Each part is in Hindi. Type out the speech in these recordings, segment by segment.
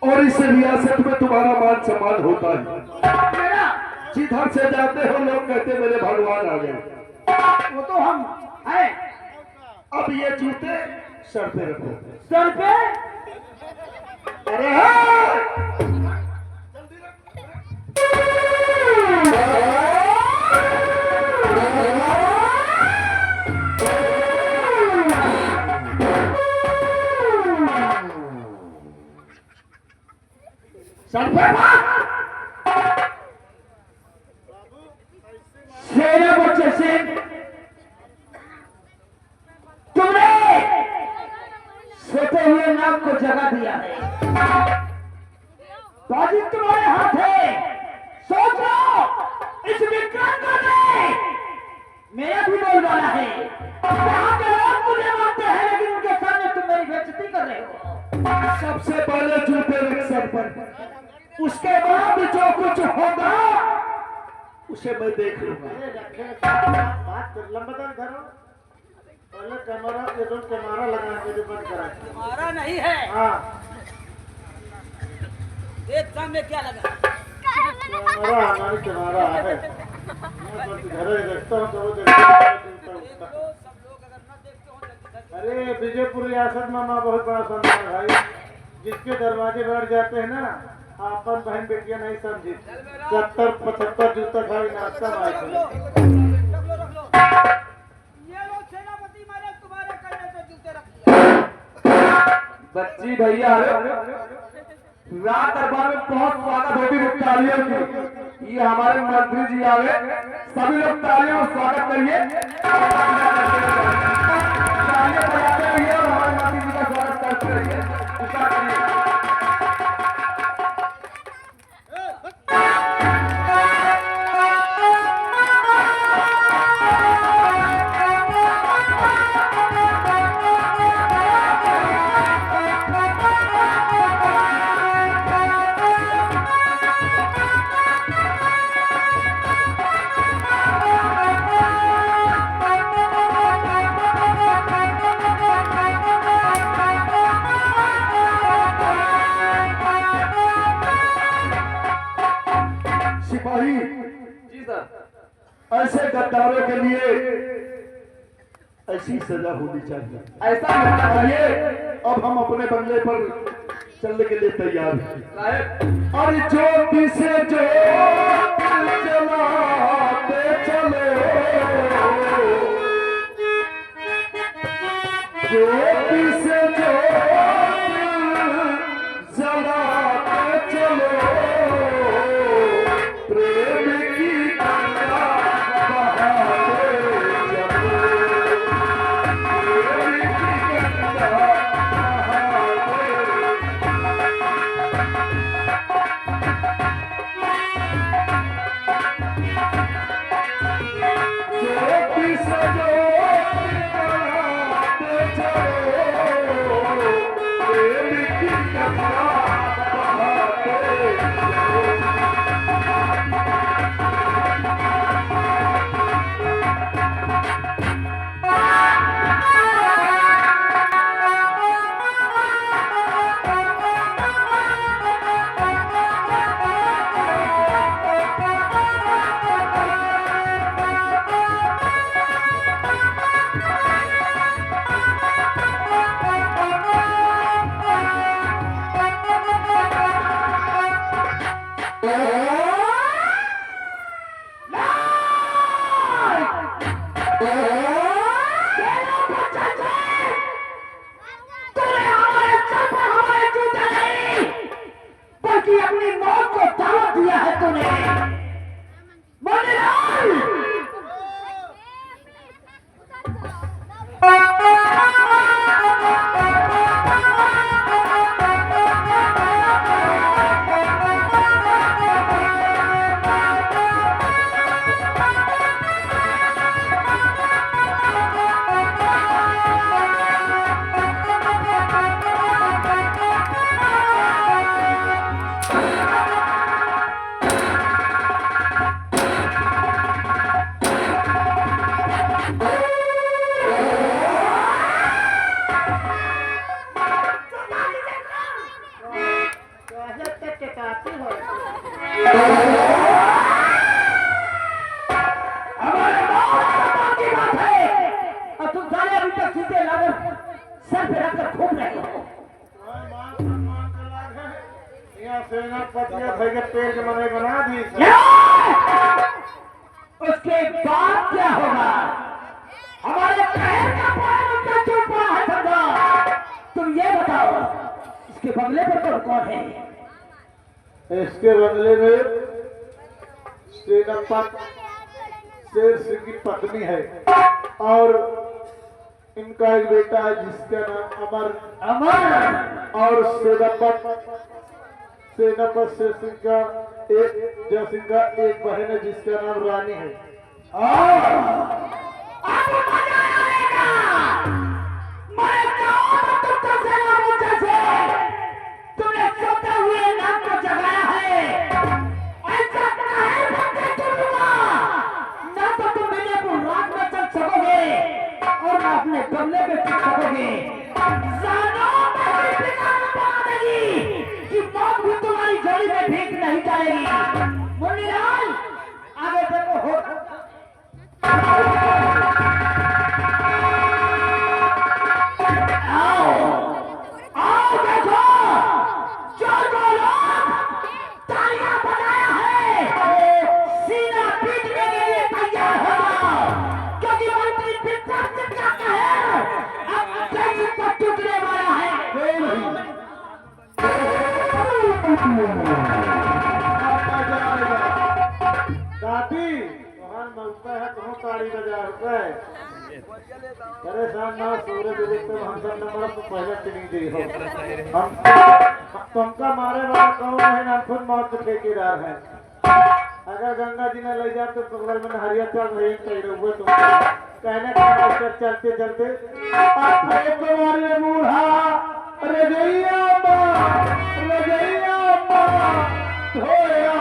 और इस रियासत में तुम्हारा मान सम्मान होता है। मेरा जिधर से जाते हो लोग कहते मेरे भगवान आ गए। वो तो हम है। अब ये जूते सर पे रखो। सर पे अरे हाँ! सर पे शेरे बच्चे से तुमने सोते हुए नाम को जगा दिया है। बाजी तुम्हारे हाथ है। सोच लो इस विक्रांत ने मेरा भी बोल वाला है। यहाँ के लोग मुझे मानते हैं लेकिन उनके सामने तुम मेरी बेइज्जती कर रहे हो। सबसे पहले जूते रख सर पर, उसके बाद जो कुछ होगा उसे मैं देख लूंगा। बात लंबादार करो। पहले कैमरा ये तो कैमरा लगा के जो बंद करा। हमारा नहीं है। हाँ देख सामने क्या लगा। कैमरा हमारी कैमरा है। मैं बस घर ही देखता हूँ तो वो देखता हूँ। अरे विजयपुर रियासत में माँ बहुत बड़ा सम्मान है भाई। जिसके दरवाजे बैठ जाते हैं ना आपन बहन बेटियां नहीं समझी 70-75 जूता खाई नाश्ता मार बच्ची भैया रात दरबार में बहुत स्वागत होगी तालियों की। ये हमारे मंत्री जी आवे, सभी लोग तालियों में स्वागत करिए। तालियां बजाते रहिए और हमारे मंत्री जी का स्वागत करते रहिए। उत्साह करिए। सिपाही जी सर, ऐसे गद्दारों के लिए ऐसी सजा होनी चाहिए। ऐसा होना चाहिए। अब हम अपने बंगले पर चलने के लिए तैयार हैं। और ज्योति से जो जलाते चलो, ज्योति से जो जलाते चलो, प्रेम की गंगा बहाते चलो, प्रेम की गंगा बहाते। ज्योति से ज्योति जलाते चलो, प्रेम की गंगा बहाते चलो। हमारे बात की बात है और तुम सारे अभी तक सीधे लागल सर पे रखकर घूम रहे हो। मान सम्मान का लाग है यहाँ सेनापतिया भाई के पेड़ के मने बना दी उसके बाद क्या होगा? हमारे कहर का पानी उनका चुप पड़ा है सरदार। तुम ये बताओ इसके बंगले पर कौन कौन है? इसके बंगले में सेनापति शेर सिंह की पत्नी है और इनका एक बेटा है जिसका नाम अमर अमर और सेनापति शेर सिंह का एक जय सिंह का एक बहन है जिसका नाम रानी है। अब मजा आएगा। मैं कहूं तो तुम तो सेना मोर्चा से तुमने सोते हुए नाम को जगाया है। ऐसा काहे भक्ति तुमगा? ना तो तुम मेरे को रात में चल सकोगे और ना अपने बंगले पे चल सकोगे। जानो मेरी ठिकाना बना देगी कि मौत भी तुम्हारी झोली में भीख नहीं जाएगी। मुन्नीलाल आगे देखो हो आओ देखो जो लोग तालियां बजाया है सीना पीटने के लिए तैयार हो जाओ क्योंकि मंत्री विक्रम का कहर अब कैसे पर टूटने वाला है। दादी वहाँ मौका है तुम ताड़ी बजा रुपए परेशान ना सूरज देखते हम सब नंबर तो पहले चली गई हो हम तुमका मारे वाला कौन है ना खुद मौत के ठेकेदार है। अगर गंगा जी ने ले जाते तो बगल में हरिया चल रही कहीं हुए तुम कहने का चलते चलते तुम्हारे बूढ़ा रजैया धोया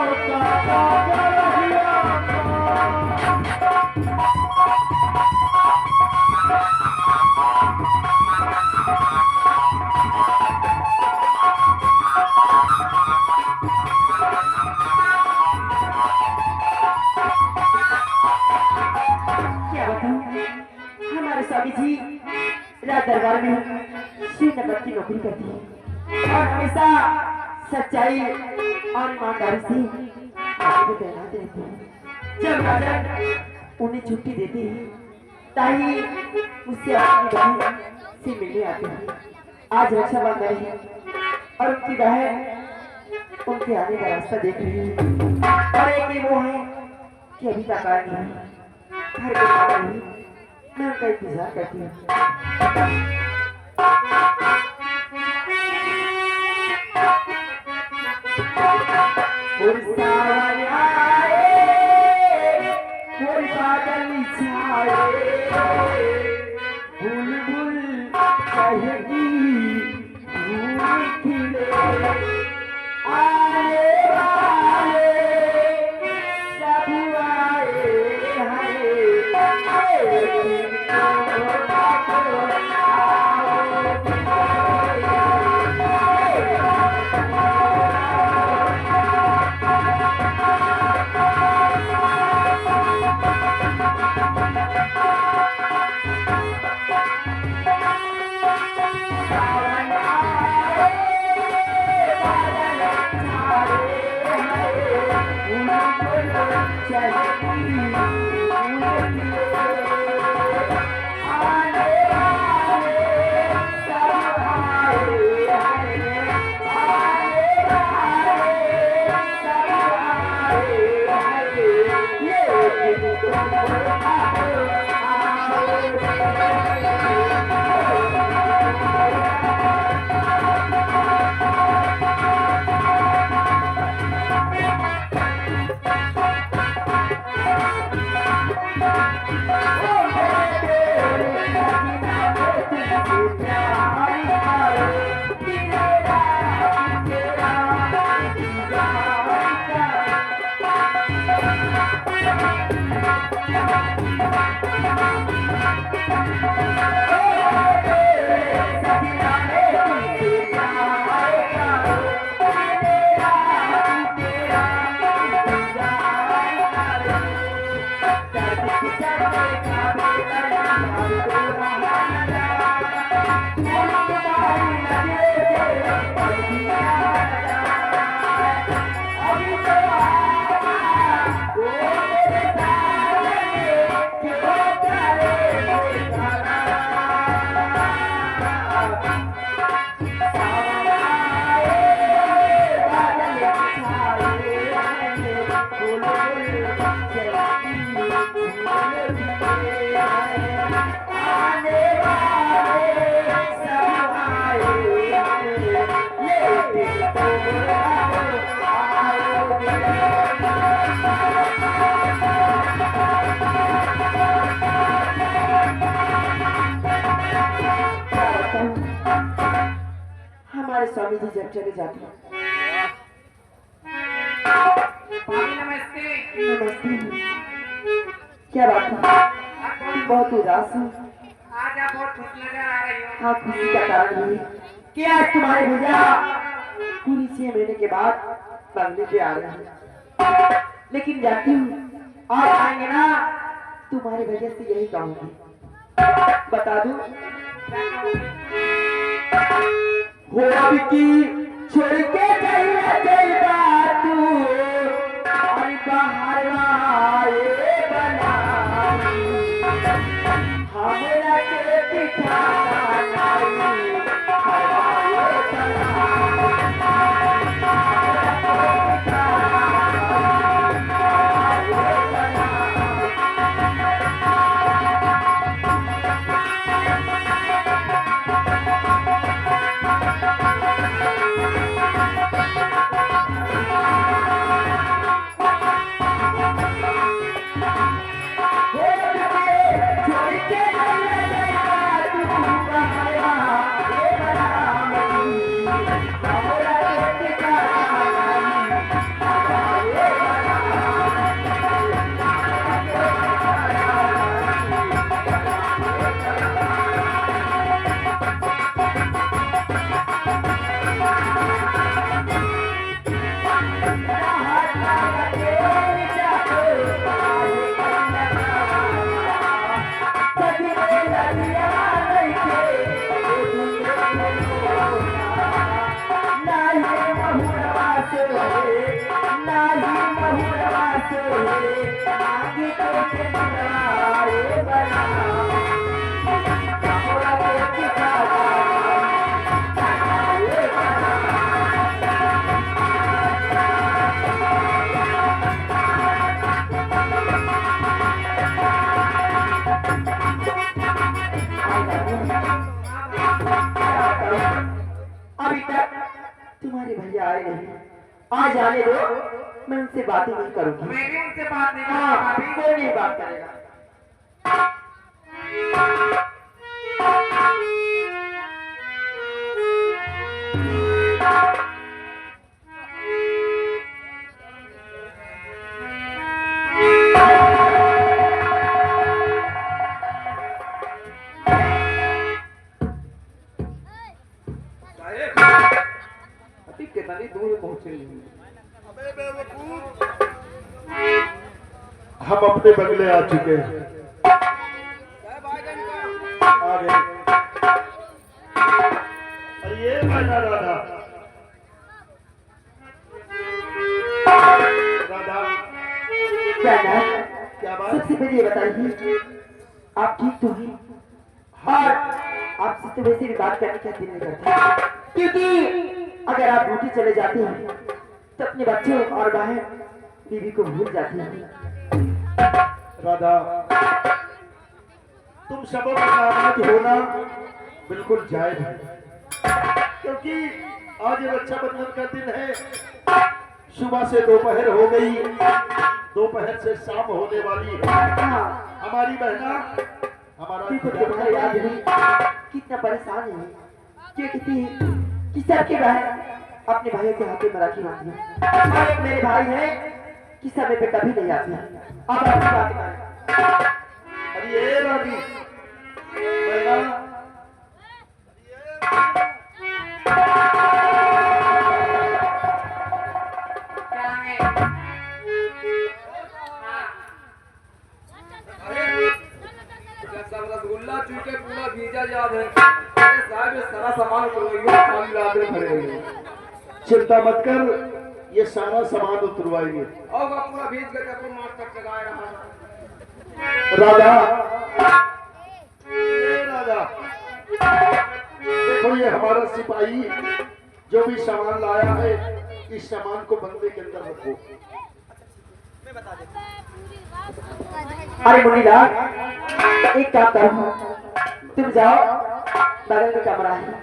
हमारे स्वामी जी राज दरबार में श्री नंबर की नौकरी करती है और हमेशा सच्चाई और ईमानदारी से तैनात रहती है। जब राजा उन्हें छुट्टी देती है ताई मुझसे अपनी बहन से मिलने आती है। आज रक्षाबंधन है और उनकी बहन उनके आने का रास्ता देख रही है और एक ही वो है कि अभी तक आए नहीं। घर के बाहर ही मैं उनका इंतजार करती हूँ। सावन आए कोई बादल छाए बुलबुल कहेगी फूल खिले आए वाले सब आए तुम्हारे स्वामी जी जब चले जाते हैं। नमस्ते। नमस्ते। क्या बात है, तुम बहुत उदास हो। आज आप बहुत खुश नजर आ रही हो। हाँ, खुशी का कारण ये है कि आज तुम्हारे भैया पूरी 6 महीने के बाद बंगले पे आ रहे हैं। लेकिन जानती हूँ आज आएंगे ना, तुम्हारे भैया से यही कहूंगी। बता दूं, हो अब की छोड़ के गई बात तू, और बाहर आए बना हमरा के दिखाना नहीं, हवाए बना अभी तक तुम्हारे भैया आए नहीं। आज आने दो, मैं उनसे बातें नहीं करूंगी। मैं भी उनसे बात नहीं हाँ, करूंगा। कोई नहीं बात करेगा। अभी कितनी दूर पहुंचे हम अपने बंगले आ चुके हैं। आ गए। अरे ये राधा राधा राधा क्या नाम? क्या बात? सबसे पहले ये बताइए, आप ठीक तो हैं? और आपसे तो वैसे भी बात करने का दिल नहीं करता, क्योंकि अगर आप ड्यूटी चले जाते हैं तो अपने बच्चों और बहन बीवी को भूल जाते हैं। राधा, तुम सबों का नाराज होना बिल्कुल जायज है, क्योंकि आज रक्षाबंधन का दिन है। सुबह से दोपहर हो गई, दोपहर से शाम होने वाली है। हाँ, हमारी बहना हमारा देखो तुम्हारे याद नहीं कितना परेशान है, क्यों कहती है कि सबके बहन अपने भाइयों के हाथों में राखी बांधती है, और एक मेरे भाई है कि समय पे कभी नहीं आती है। अब आपकी बात करें। अरे ये राधी बहना, क्या है? हाँ। अरे सब रसगुल्ला चूके पूरा भीजा याद है। अरे साहब ये सारा सामान उतरवाइए, खाली लादे भरे हुए हैं। चिंता मत कर, ये सारा सामान उतरवाएंगे। और वो पूरा भीज गया तो मार तक लगाए रहा। राधा, ये राधा, देखो ये हमारा सिपाही जो भी सामान लाया है, इस सामान को बंगले के अंदर रखो। अरे मुन्नीलाल, एक काम करो, तुम जाओ, बगल में कमरा है,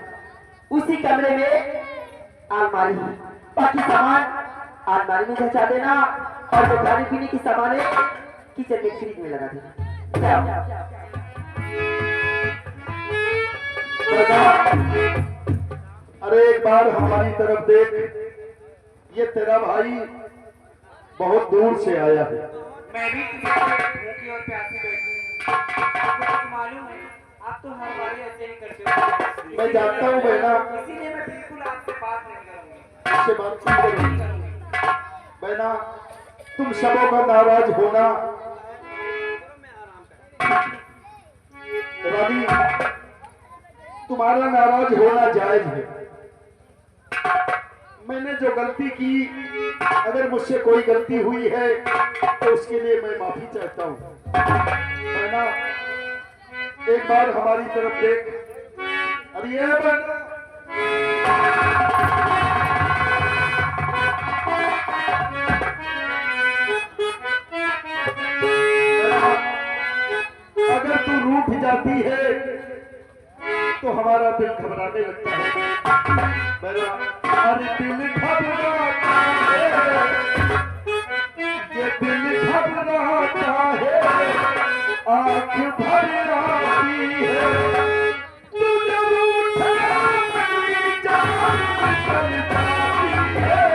उसी कमरे में अलमारी है, बाकी सामान अलमारी में पहुंचा देना, और जो खाने पीने की सामान है किचन में फ्रिज में लगा देना। जाओ। अरे एक बार हमारी तरफ देख, ये तेरा भाई बहुत दूर से आया है। मैं भी भूखी और प्यासी बैठी हूँ। आपको कुछ मालूम है? आप तो हर बार ऐसे ही करते हो। मैं जानता हूँ बहना, इसीलिए मैं बिल्कुल आपसे बात नहीं करूँगी। इससे बात नहीं करूँगी। बहना, तुम सबों का नाराज होना रानी, तुम्हारा नाराज होना जायज है। मैंने जो गलती की, अगर मुझसे कोई गलती हुई है तो उसके लिए मैं माफी चाहता हूँ। बहना, एक बार हमारी तरफ देख। अरे ये बहना, अगर तू रूठ जाती है तो हमारा दिल घबराने लगता है। मेरा अरे दिल घबराता है, ये दिल घबराता है, आँख भर आती है, तू जब उठे मेरी जान निकल जाती है।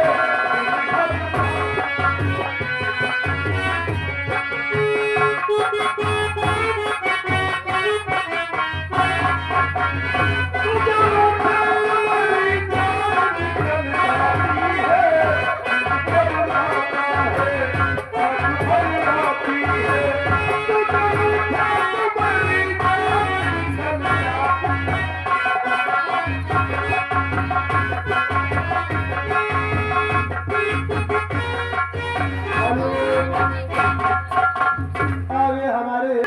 आगे हमारे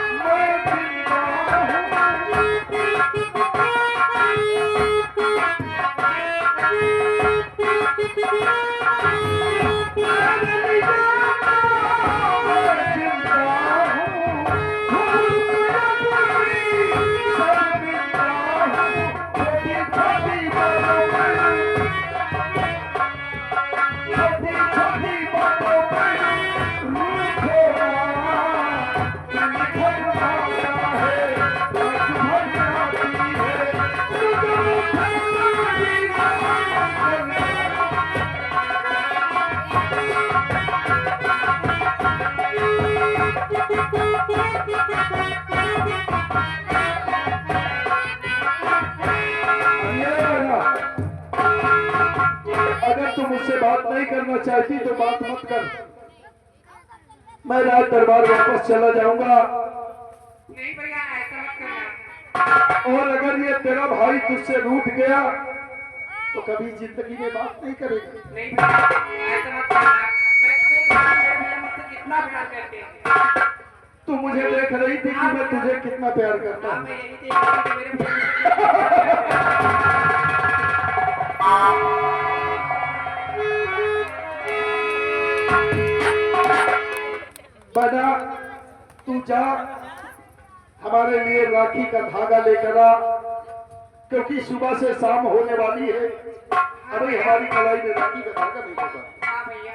अगर तू मुझसे बात नहीं करना चाहती तो बात मत कर। मैं राज दरबार वापस चला जाऊंगा। नहीं भैया, ऐसा मत करना। और अगर ये तेरा भाई तुझसे रूठ गया तो कभी जिंदगी में बात नहीं करेगा। नहीं भैया, ऐसा मत करना। मैं तो देख रहा हूँ मेरे भैया मुझसे कितना प्यार करते हैं। तू मुझे देख रही थी कि मैं तुझे कितना प्यार करता हाँ, हूँ। मैं यही देख रहा हूँ कि मेरे भैया बना, तू जा, हमारे लिए राखी का धागा लेकर आ, क्योंकि सुबह से शाम होने वाली है। अभी हमारी कलाई में राखी का धागा नहीं होगा। हाँ भैया,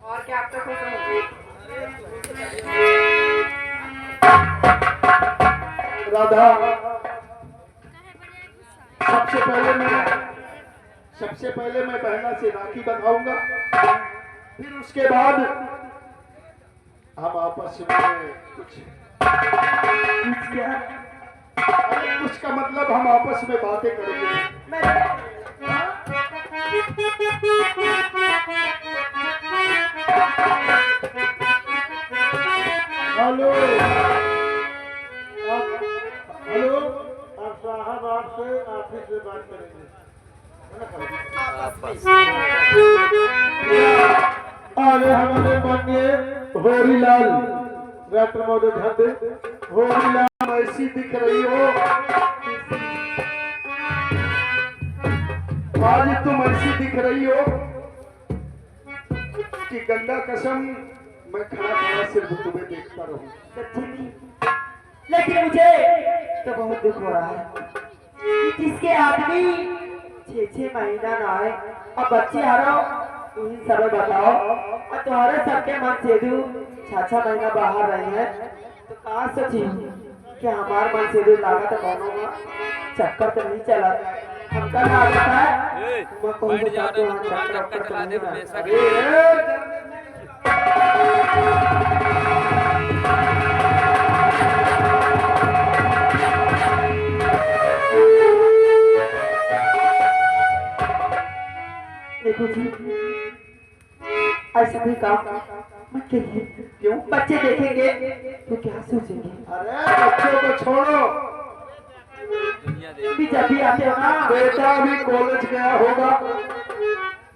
और क्या आप तो खुश हो? राधा, सबसे पहले मैं बहना से राखी बंधाऊंगा, फिर उसके बाद हम आपस में कुछ क्या, अरे कुछ का मतलब हम आपस में बातें करेंगे। हेलो हेलो, आप साहब आपसे ऑफिस में बात करेंगे। आगे हमारे माननीय होरीलाल डॉक्टर महोदय धन्य होरीलाल, ऐसी दिख रही हो आज, तुम ऐसी दिख रही हो कि गंगा कसम मैं खड़ा खड़ा सिर्फ तुम्हें देखता रहूं। सच्ची नहीं, लेकिन मुझे तो बहुत दुख हो रहा है कि जिसके आदमी 6-6 महीना ना आए और बच्चे आ रहा हो, तुम ही सब बताओ। और तुम्हारे सबके मन से 6-6 महीना बाहर रहे हैं तो कहाँ सोची क्या हमारे मन से जो लागा था कौन होगा चक्कर तो नहीं चला हमका ना आता है मैं कौन सा चाहता हूँ चक्कर चला दे हमेशा देखो जी ऐसा भी काम मत करिए क्यों बच्चे देखेंगे तो क्या सोचेंगे अरे बच्चों को छोड़ो, भी जब भी आते हो ना बेटा भी कॉलेज गया होगा,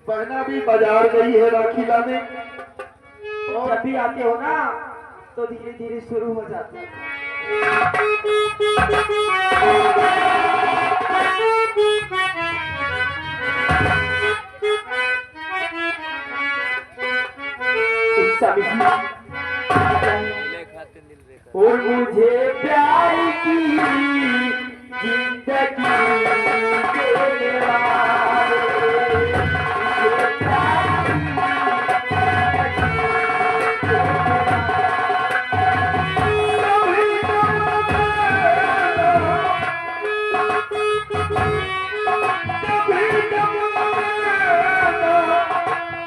बहना भी बाजार गई है राखी लाने, और जब भी आते हो ना तो धीरे धीरे शुरू हो जाते हैं और मुझे प्यार की जिंदगी देने वाले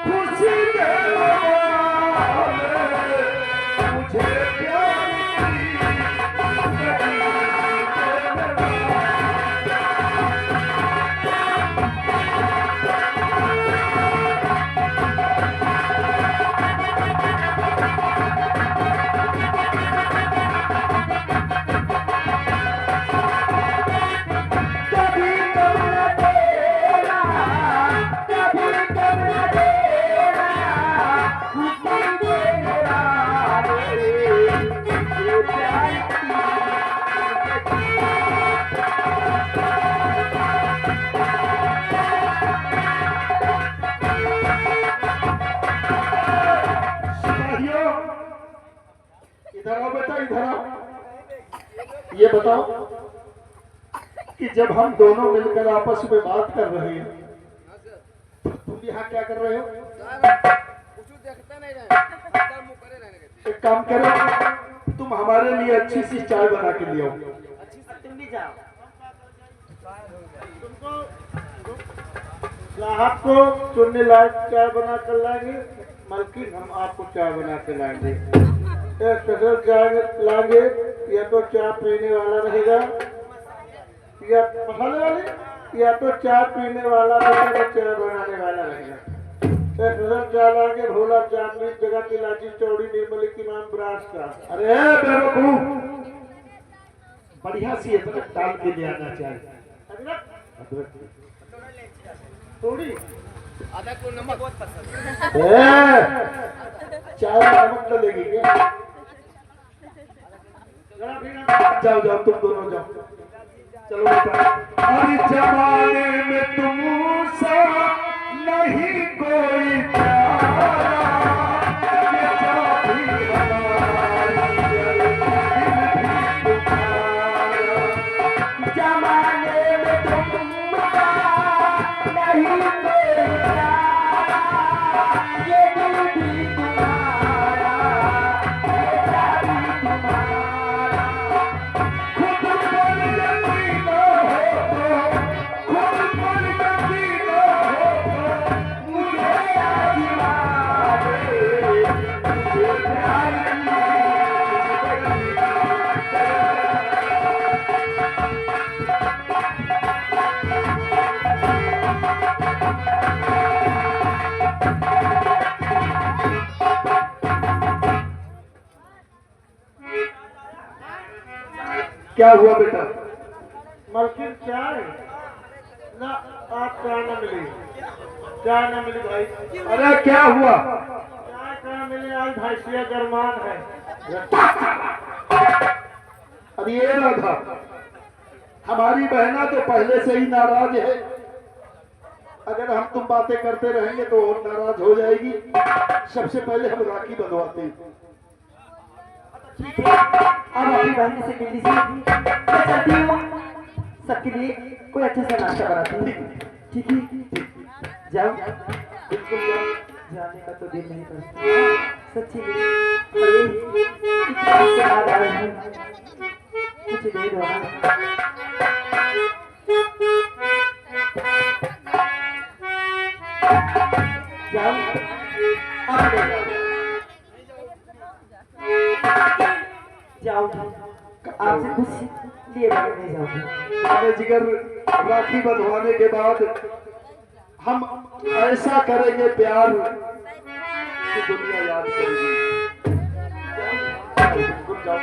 मुझे प्यार इधर आओ बेटा, इधर आओ। ये बताओ कि जब हम दोनों मिलकर आपस में बात कर रहे हैं तो तुम यहाँ क्या कर रहे हो? एक काम करो, तुम हमारे लिए अच्छी सी चाय बना के ले आओ। तुम भी जाओ साहब को सुनने लायक चाय बना कर लाएंगे, मलकिन हम आपको चाय बना के लाएंगे। एक स्पेशल चाय लाएंगे, या तो चाय पीने वाला रहेगा या मसाले वाले, या तो चाय पीने वाला रहेगा चाय बनाने वाला रहेगा। एक स्पेशल चाय लाएंगे, भोला चांदनी जगह की लाची चौड़ी निर्मली की मान ब्रास का। अरे बेवकूफ, बढ़िया सी अदरक डाल के ले आना चाहिए। अदरक थोड़ी आधा को नमक बहुत पसंद चाय में नमक डलेगी क्या? जाओ जाओ तुम दोनों जाओ, चलो बेटा। हर जमाने में तुमसा नहीं कोई प्यारा, ये चाबी हमारी जमाने में तुमसा नहीं कोई प्यारा, ये दिल भी तुम्हारा, ये चाबी तुम्हारा। खुद पर यकीन हो तो, खुद पर यकीन हो तो मुझे आज़मा दे, मुझे प्यार क्या हुआ बेटा? मलकिन चाय ना, आप चाय ना मिली, चाय ना मिली भाई। अरे क्या हुआ? चाय कहाँ मिली, आज भैंसिया गरमान है। अब ये ना था, हमारी बहना तो पहले से ही नाराज है, अगर हम तुम बातें करते रहेंगे तो और नाराज हो जाएगी। सबसे पहले हम राखी बंधवाते हैं। ठीक है, अब अपनी बहन से मिल लीजिए, मैं चलती हूँ, सबके लिए कोई अच्छा सा नाश्ता बनाती हूँ। ठीक है, जाओ। बिल्कुल जाओ। जाने का तो दिल नहीं करता सच्ची में। अरे कितना याद आ रहा है, उम्मीद होगा। जाओ अब ले जाओ आपसे कुछ लिए बगैर नहीं जाऊंगा। अरे जिगर, राखी बंधवाने के बाद हम ऐसा करेंगे प्यार कि दुनिया याद करेगी। बिल्कुल जाओ।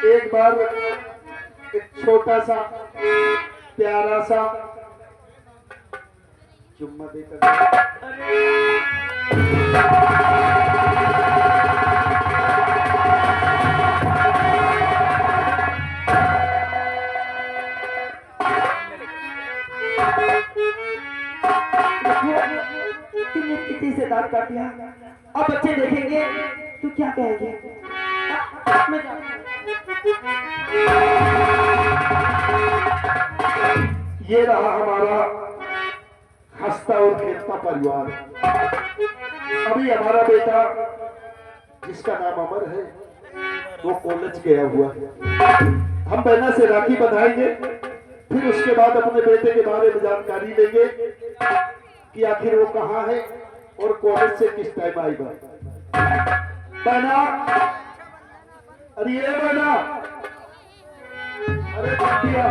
एक बार एक छोटा सा प्यारा सा चुम्मा देकर तुमने कितनी से दांत काट दिया, अब बच्चे देखेंगे तो क्या कहेंगे? मैं ये रहा हमारा हंसता और खेलता परिवार। अभी हमारा बेटा जिसका नाम अमर है वो कॉलेज गया हुआ है। हम बहना से राखी बंधाएंगे, फिर उसके बाद अपने बेटे के बारे में जानकारी लेंगे कि आखिर वो कहाँ है और कॉलेज से किस टाइम आएगा। बहना, अरे ये बहना, अरे बिटिया,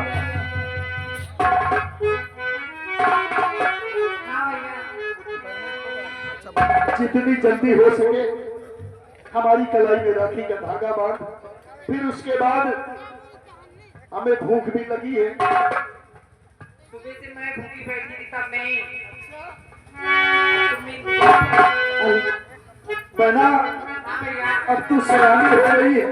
जितनी जल्दी हो सके हमारी कलाई में राखी का धागा बांध, फिर उसके बाद हमें भूख भी लगी है। सुबह से मैं भूखी बैठी थी तब नहीं बना, हाँ भैया अब तू सयानी हो रही है,